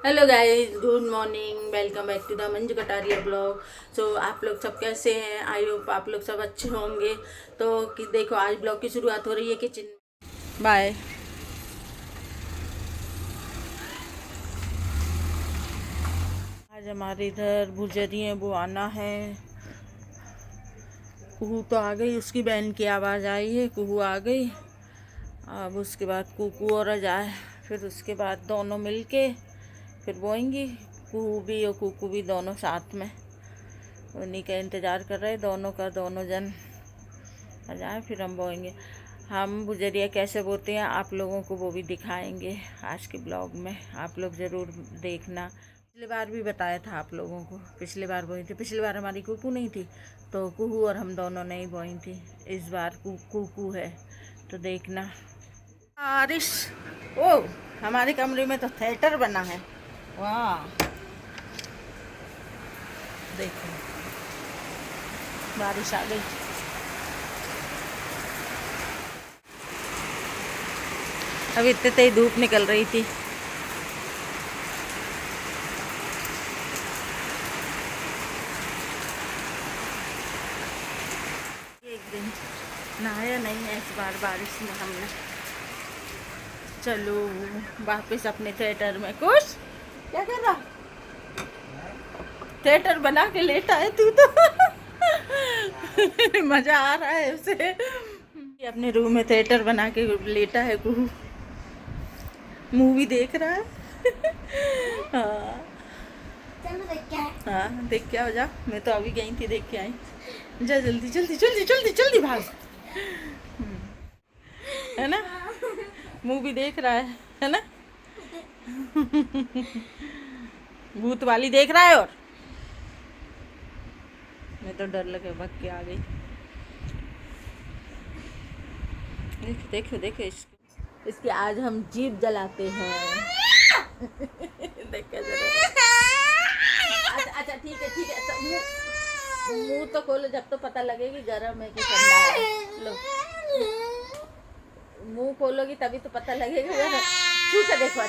Hello guys, good morning. Welcome back to the Manju Kataria blog. So आप लोग सब कैसे हैं? आई होप आप लोग सब अच्छे होंगे। तो कि देखो, आज ब्लॉग की शुरुआत हो रही है किचन। बाय। आज हमारे इधर भुजरिए वो आना है। कुहू तो आ गई, उसकी बहन की आवाज़ आई है, कुहू आ गई। अब उसके बाद कुकू और जाए, फिर उसके बाद दोनों मिलके फिर बोएंगी। कुहू भी और कुकू भी दोनों साथ में। उन्हीं का इंतज़ार कर रहे, दोनों का, दोनों जन आ जाए फिर हम बोएंगे। हम गुजरिया कैसे बोते हैं आप लोगों को वो भी दिखाएंगे आज के ब्लॉग में। आप लोग ज़रूर देखना। पिछली बार भी बताया था आप लोगों को, पिछली बार बोई थी। पिछली बार हमारी कुकू नहीं थी तो कुहू और हम दोनों नहीं बोई थी। इस बार कुकू है तो देखना। बारिश! ओ, हमारे कमरे में तो थिएटर बना है। वाह, देखो बारिश आ गई। अभी इतने तेज धूप निकल रही थी। एक दिन नहाया नहीं है इस बार बारिश में हमने। चलो वापस अपने थिएटर में। कुछ क्या कर रहा? थिएटर बना के लेटा है तू तो। मजा आ रहा है उसे। अपने रूम में थिएटर बना के लेटा है, कुहू मूवी देख रहा है। हाँ हाँ, देख के आओ जा। मैं तो अभी गई थी, देख के आई। जा जल्दी जल्दी जल्दी जल्दी जल्दी भाग। है ना, मूवी देख रहा है ना। भूत वाली देख रहा है। और मैं तो डर लगे भाग के आ गई। देखो देखो देखो इसके आज हम जीप जलाते हैं। देख के जरा। अच्छा ठीक है ठीक है। तो मुंह तो खोलो, जब तो पता लगेगी गर्म है कि ठंडा है। लो, मुंह खोलोगी तभी तो पता लगेगा। छू के देखो।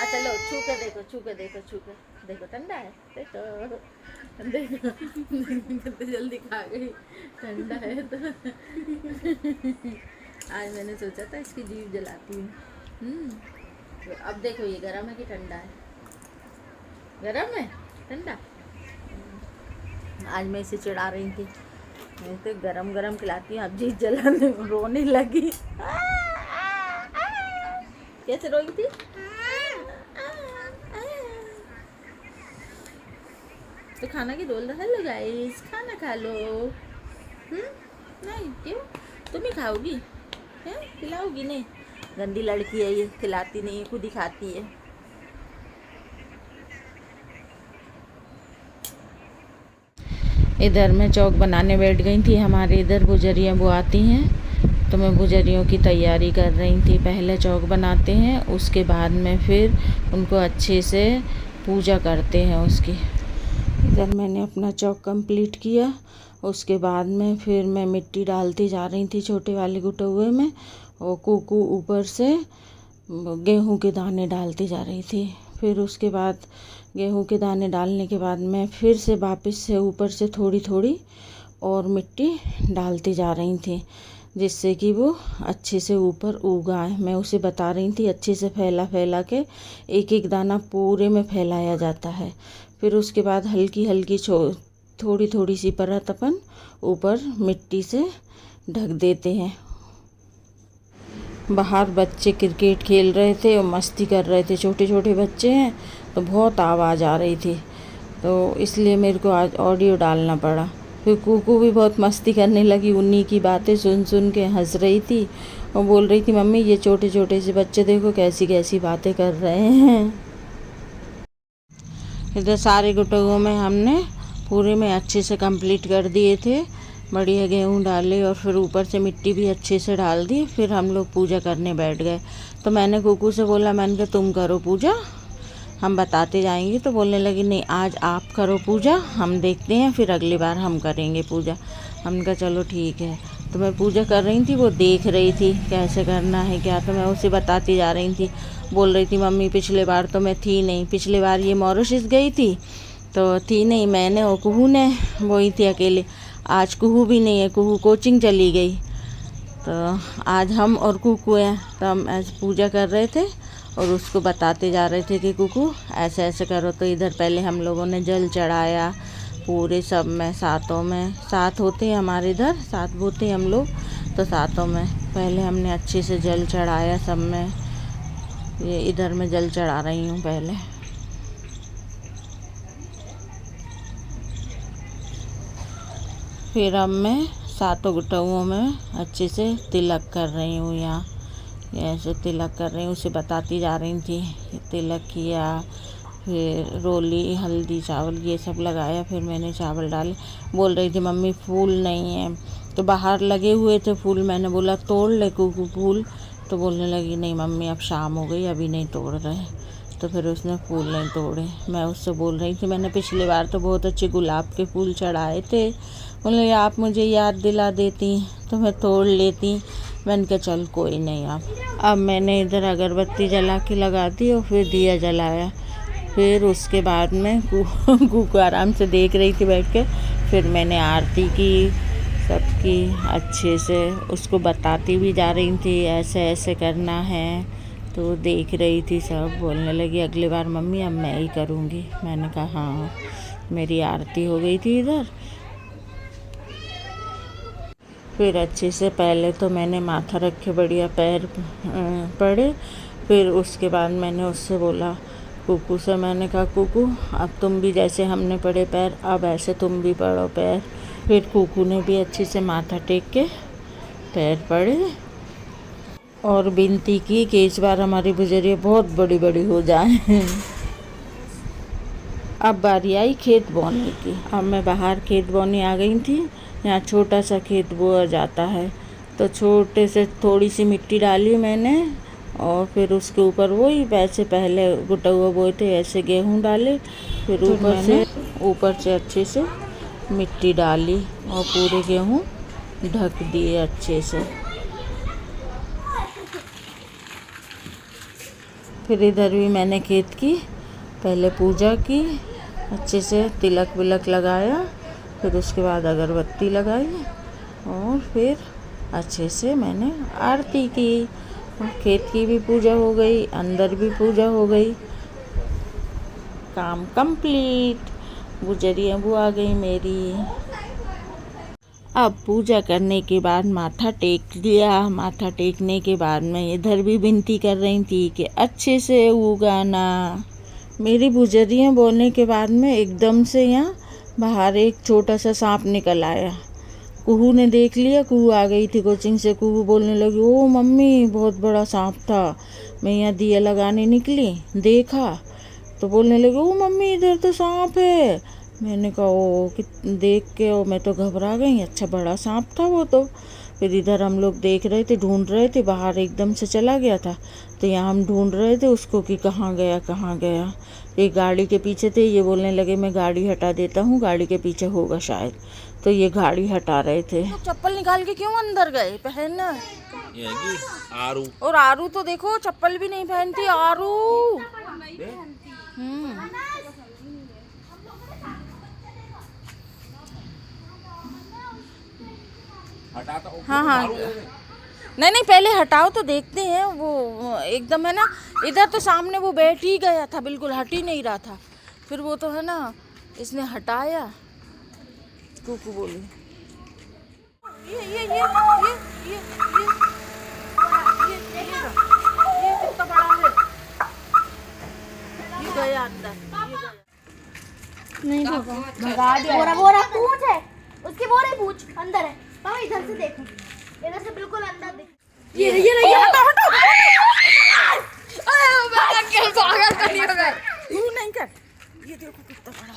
अच्छा लो, छू के देखो, छू के देखो, छू के देखो, ठंडा है। देखो देखो, कितनी जल्दी खा गई। ठंडा है तो। आज मैंने सोचा था इसकी जीभ जलाती हूँ। तो अब देखो ये गर्म है कि ठंडा है। गर्म है, ठंडा। आज मैं इसे चिढ़ा रही थी, मैं तो गरम गरम खिलाती हूँ, अब जीभ जलाने रोने लगी। कैसे रोई थी? तो खाना की डोल रहा। हेलो गाइस, खाना खा लो। नहीं क्यों? तुम ही खाओगी? हैं, खिलाओगी नहीं? गंदी लड़की है ये, खिलाती नहीं है, खुद ही खाती है। इधर मैं चौक बनाने बैठ गई थी। हमारे इधर गुजरियाँ वो आती हैं तो मैं गुजरियों की तैयारी कर रही थी। पहले चौक बनाते हैं, उसके बाद में फिर उनको अच्छे से पूजा करते हैं उसकी। इधर मैंने अपना चौक कंप्लीट किया। उसके बाद में फिर मैं मिट्टी डालती जा रही थी छोटे वाले गुटौए में, और कुकू ऊपर से गेहूं के दाने डालती जा रही थी। फिर उसके बाद गेहूं के दाने डालने के बाद मैं फिर से वापस से ऊपर से थोड़ी थोड़ी और मिट्टी डालती जा रही थी, जिससे कि वो अच्छे से ऊपर उग आए। मैं उसे बता रही थी अच्छे से फैला फैला के, एक एक दाना पूरे में फैलाया जाता है। फिर उसके बाद हल्की हल्की थोड़ी थोड़ी सी परत अपन ऊपर मिट्टी से ढक देते हैं। बाहर बच्चे क्रिकेट खेल रहे थे और मस्ती कर रहे थे। छोटे छोटे बच्चे हैं तो बहुत आवाज़ आ रही थी, तो इसलिए मेरे को आज ऑडियो डालना पड़ा। फिर कुकू भी बहुत मस्ती करने लगी, उन्हीं की बातें सुन सुन के हंस रही थी और बोल रही थी, मम्मी ये छोटे छोटे से बच्चे देखो कैसी कैसी बातें कर रहे हैं। इधर सारे गुटों में हमने पूरे में अच्छे से कंप्लीट कर दिए थे। बढ़िया गेहूँ डाले और फिर ऊपर से मिट्टी भी अच्छे से डाल दी। फिर हम लोग पूजा करने बैठ गए। तो मैंने कुकू से बोला, मैंने कहा तुम करो पूजा, हम बताते जाएंगे। तो बोलने लगी नहीं आज आप करो पूजा, हम देखते हैं, फिर अगली बार हम करेंगे पूजा। हमने कहा चलो ठीक है। तो मैं पूजा कर रही थी, वो देख रही थी कैसे करना है क्या, तो मैं उसे बताती जा रही थी। बोल रही थी मम्मी पिछले बार तो मैं थी नहीं, पिछले बार ये मॉरिशस गई थी तो थी नहीं, मैंने और कुहू ने वही थी अकेले। आज कुहू भी नहीं है, कुहू कोचिंग चली गई, तो आज हम और कुकू हैं। तो हम ऐसे पूजा कर रहे थे और उसको बताते जा रहे थे कि कुकू ऐसे ऐसे करो। तो इधर पहले हम लोगों ने जल चढ़ाया पूरे सब में, सातों में, सात होते हैं हमारे इधर, सात होते हैं हम लोग, तो सातों में पहले हमने अच्छे से जल चढ़ाया सब में। ये इधर मैं जल चढ़ा रही हूँ पहले। फिर अब मैं सातों गुटुओं में अच्छे से तिलक कर रही हूँ। यहाँ ऐसे तिलक कर रही हूँ, उसे बताती जा रही थी। तिलक किया, फिर रोली, हल्दी, चावल ये सब लगाया, फिर मैंने चावल डाले। बोल रही थी मम्मी फूल नहीं है, तो बाहर लगे हुए थे फूल, मैंने बोला तोड़ ले कुकू फूल, तो बोलने लगी नहीं मम्मी अब शाम हो गई अभी नहीं तोड़ रहे, तो फिर उसने फूल नहीं तोड़े। मैं उससे बोल रही थी मैंने पिछली बार तो बहुत अच्छे गुलाब के फूल चढ़ाए थे, बोले आप मुझे याद दिला देती तो मैं तोड़ लेती। मैंने कहा चल कोई नहीं। अब मैंने इधर अगरबत्ती जला के लगा दी और फिर दिया जलाया। फिर उसके बाद में कुकू आराम से देख रही थी बैठ के। फिर मैंने आरती की सबकी अच्छे से, उसको बताती भी जा रही थी ऐसे ऐसे करना है, तो देख रही थी सब। बोलने लगी अगली बार मम्मी अब मैं ही करूँगी। मैंने कहा हाँ। मेरी आरती हो गई थी इधर। फिर अच्छे से पहले तो मैंने माथा रखे बढ़िया पैर पड़े। फिर उसके बाद मैंने उससे बोला कुकू से, मैंने कहा कुकू अब तुम भी जैसे हमने पड़े पैर अब ऐसे तुम भी पड़ो पैर। फिर कुकू ने भी अच्छे से माथा टेक के पैर पड़े और विनती की कि इस बार हमारी बुजुर्ग बहुत बड़ी बड़ी हो जाए। अब बारी आई खेत बोने की। अब मैं बाहर खेत बोने आ गई थी। यहाँ छोटा सा खेत बोया जाता है, तो छोटे से थोड़ी सी मिट्टी डाली मैंने और फिर उसके ऊपर वही वैसे पहले गुटुआ बोए थे ऐसे गेहूँ डाले। फिर ऊपर से अच्छे से मिट्टी डाली और पूरे गेहूँ ढक दिए अच्छे से। फिर इधर भी मैंने खेत की पहले पूजा की, अच्छे से तिलक विलक लगाया, फिर उसके बाद अगरबत्ती लगाई और फिर अच्छे से मैंने आरती की। खेत की भी पूजा हो गई, अंदर भी पूजा हो गई, काम कंप्लीट। गुजरिया वो आ गई मेरी। अब पूजा करने के बाद माथा टेक लिया। माथा टेकने के बाद मैं इधर भी विनती कर रही थी कि अच्छे से उगाना। मेरी गुजरियाँ बोलने के बाद में एकदम से यहाँ बाहर एक छोटा सा सांप निकल आया। कुहू ने देख लिया, कुहू आ गई थी कोचिंग से। कुहू बोलने लगी ओ मम्मी बहुत बड़ा सांप था। मैं यहाँ दिया लगाने निकली, देखा तो बोलने लगी ओ मम्मी इधर तो सांप है। मैंने कहा ओ देख के ओ मैं तो घबरा गई, अच्छा बड़ा सांप था वो तो। फिर इधर हम लोग देख रहे थे, ढूंढ रहे थे, बाहर एकदम से चला गया था। तो यहाँ हम ढूंढ रहे थे उसको कि कहाँ गया कहाँ गया। एक गाड़ी के पीछे थे, ये बोलने लगे मैं गाड़ी हटा देता हूँ, गाड़ी के पीछे होगा शायद, तो ये गाड़ी हटा रहे थे। तो चप्पल निकाल के क्यों अंदर गए पहनना? आरू। और आरू तो देखो चप्पल भी नहीं पहनती आरू। हाँ हाँ नहीं पहले हटाओ तो देखते हैं। वो एकदम है ना, इधर तो सामने वो बैठ ही गया था, बिल्कुल हट ही नहीं रहा था। फिर वो तो है ना इसने हटाया। कुकू बोली ये कितना बड़ा है। ये गया अंदर, नहीं भगा दिया। बोरा पूछ है उसकी, बोरा पूछ अंदर है। पापा इधर से देखो, इधर से बिल्कुल अंदर देख। ये हटो नहीं कर, ये देखो कितना बड़ा।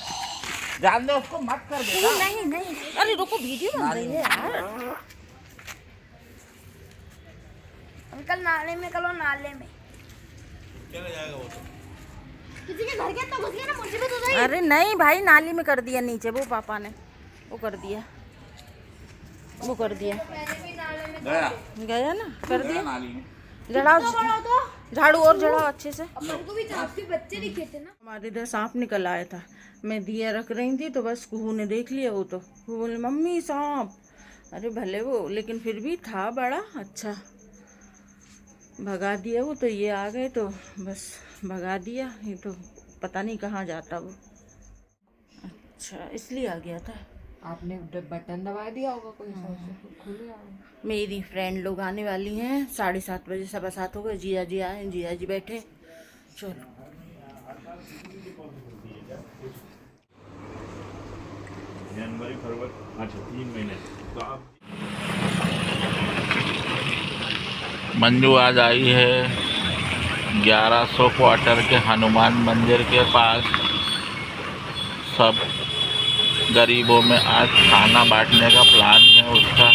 जान दो उसको, मत कर बेटा। नहीं अरे रुको, वीडियो बन रही है यार। अंकल नाले में करो, नाले में चला जाएगा वो तो। किसी के घर के तो घुस गया ना, मुझे भी तो सही। अरे नहीं भाई, नाली में कर दिया नीचे, वो पापा ने वो कर दिया। गया गया ना, कर दिया। नाली में। झाड़ू और जड़ाओ अच्छे से। अपन को भी आपके बच्चे दिखे थे ना। हमारे इधर सांप निकल आया था, मैं दिया रख रही थी तो बस कुहू ने देख लिया। वो बोले मम्मी सांप। अरे भले वो, लेकिन फिर भी था बड़ा अच्छा, भगा दिया वो। तो ये आ गए तो बस भगा दिया। ये तो पता नहीं कहाँ जाता वो। अच्छा, इसलिए आ गया था। आपने बटन दबा दिया होगा कोई सा, खुल गया होगा। मेरी फ्रेंड लोग आने वाली हैं 7:30 बजे, 7:15 हो गए। जिया जी आए, जिया जी बैठे। चलो जनवरी फरवरी, अच्छा 3 महीने। तो आप मंजू आज आई है 1100 क्वार्टर के हनुमान मंदिर के पास। सब गरीबों में आज खाना बांटने का प्लान है उसका।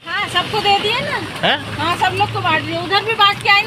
हाँ, सबको दे दिए ना। है हाँ, सब लोग को बांट दिए। उधर भी बांट के आए।